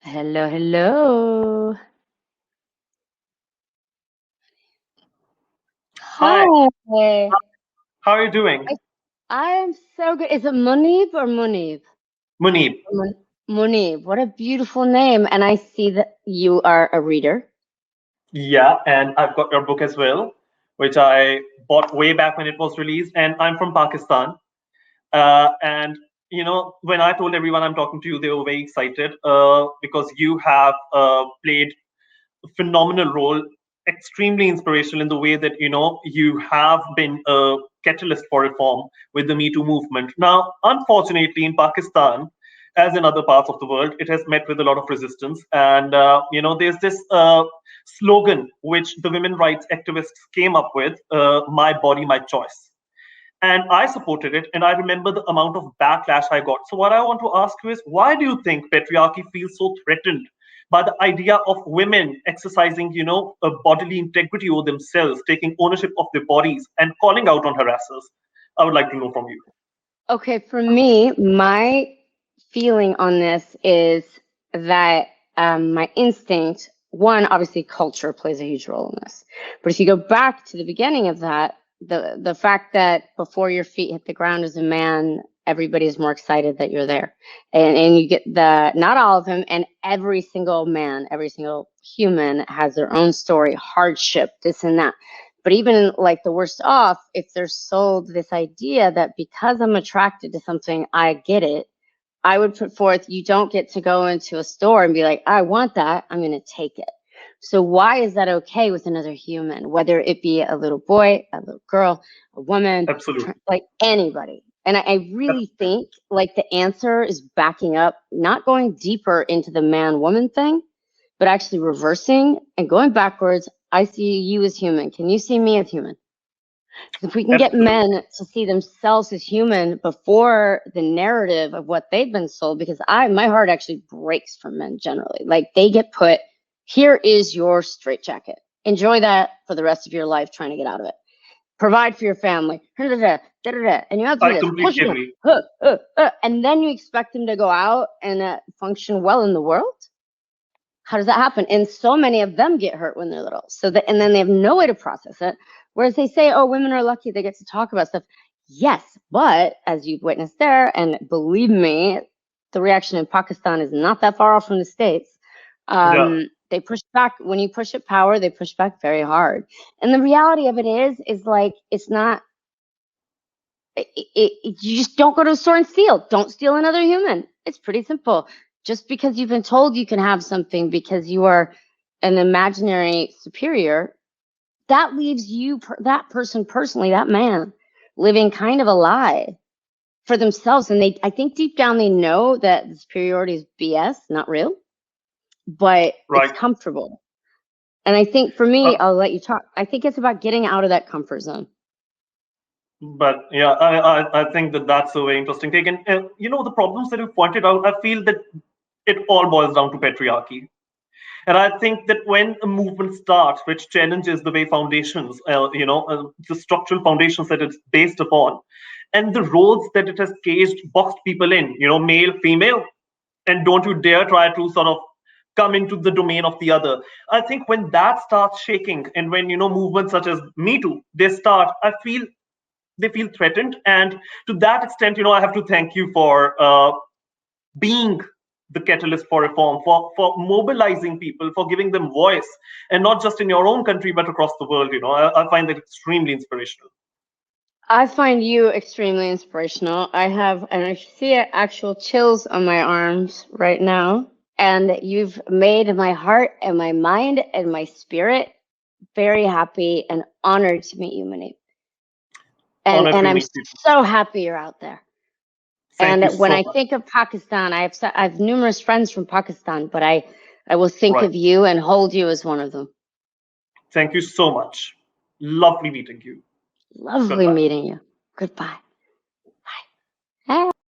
Hello, hello. Hi, Hi. how are you doing? I, I am so good. Is it Muneeb or Muneeb? Muneeb. Muneeb. What a beautiful name. And I see that you are a reader. Yeah, and I've got your book as well, which I bought way back when it was released. And I'm from Pakistan. And when I told everyone I'm talking to you, they were very excited because you have played a phenomenal role, extremely inspirational in the way that you have been a catalyst for reform with the Me Too movement. Now, unfortunately, in Pakistan, as in other parts of the world, it has met with a lot of resistance. And there's this slogan which the women rights activists came up with: "My body, my choice." And I supported it, and I remember the amount of backlash I got. So, what I want to ask you is, why do you think patriarchy feels so threatened by the idea of women exercising, a bodily integrity over themselves, taking ownership of their bodies, and calling out on harassers? I would like to know from you. Okay, for me, my feeling on this is that my instinct, one, obviously culture plays a huge role in this. But if you go back to the beginning of that, the fact that before your feet hit the ground as a man, everybody's more excited that you're there. And you get not all of them, and every single man, every single human has their own story, hardship, this and that. But even like the worst off, if they're sold this idea that because I'm attracted to something, I get it, I would put forth, you don't get to go into a store and be like, I want that, I'm going to take it. So why is that okay with another human, whether it be a little boy, a little girl, a woman, Absolutely. like anybody? And I really think like the answer is backing up, not going deeper into the man-woman thing, but actually reversing and going backwards. I see you as human. Can you see me as human? If we can get Absolutely. men to see themselves as human before the narrative of what they've been sold, because my heart actually breaks for men generally. Like they get put, here is your straitjacket. Enjoy that for the rest of your life, trying to get out of it. Provide for your family, and you have to do I this, completely agree. and then you expect them to go out and function well in the world. How does that happen? And so many of them get hurt when they're little. And then they have no way to process it. Whereas they say, oh, women are lucky they get to talk about stuff. Yes, but as you've witnessed there, and believe me, the reaction in Pakistan is not that far off from the States. Yeah. They push back. When you push at power, they push back very hard. And the reality of it is like, it's not, you just don't go to a store and steal. Don't steal another human. It's pretty simple. Just because you've been told you can have something because you are an imaginary superior, that leaves you, that person personally, that man, living kind of a lie for themselves. And I think deep down they know that the superiority is BS, not real, but it's Right. comfortable. And I think for Uh, me, I'll let you talk. I think it's about getting out of that comfort zone. but yeah, I think that that's a very interesting take. And the problems that you pointed out, I feel that it all boils down to patriarchy. And I think that when a movement starts, which challenges the way foundations, the structural foundations that it's based upon, and the roles that it has caged, boxed people in, male, female, and don't you dare try to sort of come into the domain of the other. I think when that starts shaking, and when movements such as Me Too, they start, I feel they feel threatened. And to that extent, I have to thank you for being the catalyst for reform, for mobilizing people, for giving them voice, and not just in your own country but across the world. I find that extremely inspirational. I find you extremely inspirational. And I see actual chills on my arms right now. And you've made my heart and my mind and my spirit very happy and honored to meet you, Muneeb. Honor And to I'm meet you. so happy you're out there. Thank you And when so I much. think of Pakistan, I have numerous friends from Pakistan, but I will think Right. of you and hold you as one of them. Thank you so much. Lovely meeting you. Lovely Goodbye. meeting you. Goodbye. Bye.